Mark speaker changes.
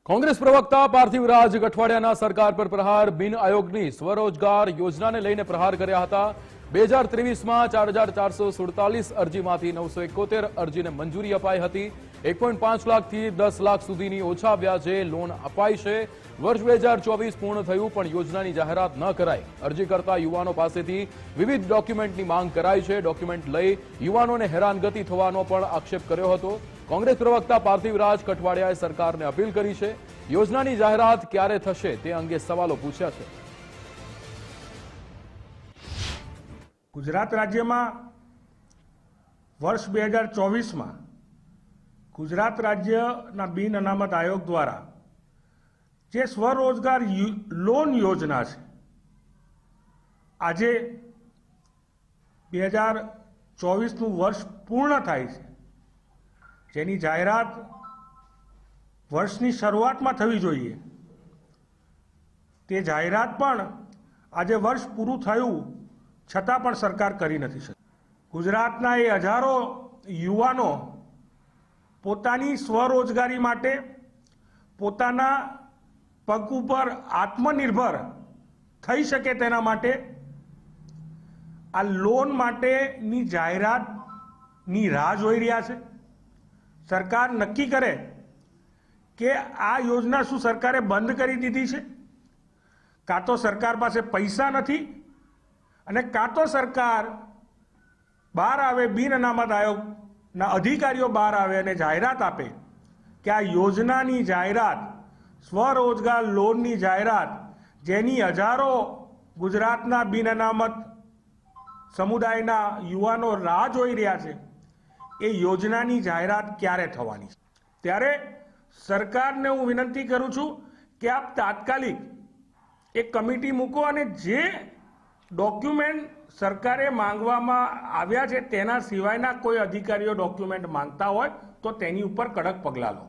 Speaker 1: कांग्रेस प्रवक्ता पार्थिवराज गठवाडियाना सरकार पर प्रहार बिन आयोगनी स्वरोजगार योजनाने लईने प्रहार कर्या हता। 2023 में 4447 अरजीमांथी 971 अरजीने मंजूरी अपाई हती। 1.5 लाख थी 10 लाख सुधीनी ओछा व्याजे लोन अपाई छे। वर्ष 2024 पूर्ण थयुं पण योजनानी जाहेरात न कराई। अरजी करता युवानो पासेथी विविध डॉक्यूमेंटनी मांग कराई छे। डॉक्यूमेंट लई युवानोने हैरानगति थवानो पण आक्षेप कर्यो हतो। कांग्रेस प्रवक्ता पार्थिवराज कठवाडियाए सरकारने अपील करी छे। योजनानी जाहेरात क्यारे थशे ते अंगे सवालो पूछ्या छे।
Speaker 2: गुजरात राज्य में वर्ष 2024 में गुजरात राज्य बिन अनामत आयोग द्वारा जे स्वरोजगार लोन योजना है आज 2024 वर्ष पूर्ण थाय छे, जेनी जाहेरात वर्षनी शरूआत में थवी जोईए। ते जाहेरात पण आज वर्ष पूरुं थयुं छतां पण सरकार करी नथी शकी। गुजरातना ए हजारों युवानो पोतानी स्वरोजगारी माटे पोताना पग उपर आत्मनिर्भर थई शके तेना माटे आ लोन माटेनी जाहेरातनी राह जोई रह्या छे। सरकार नक्की करे के आ योजना शुं सरकारे बंद करी दीधी छे, कां तो सरकार पासे पैसा नथी અને કાં તો સરકાર બહાર આવે, બિન અનામત આયોગના અધિકારીઓ બહાર આવે અને જાહેરાત આપે કે આ યોજનાની જાહેરાત સ્વરોજગાર લોનની જાહેરાત જેની હજારો ગુજરાતના બિન અનામત સમુદાયના યુવાનો રાહ જોઈ રહ્યા છે એ યોજનાની જાહેરાત ક્યારે થવાની છે। ત્યારે સરકારને હું વિનંતી કરું છું કે આપ તાત્કાલિક એક કમિટી મૂકો અને જે डॉक्यूमेंट सरकारे मांगवामां आव्या छे तेना सिवायना कोई अधिकारीओ डॉक्यूमेंट मांगता होय तो तेनी उपर कड़क पगलां लो।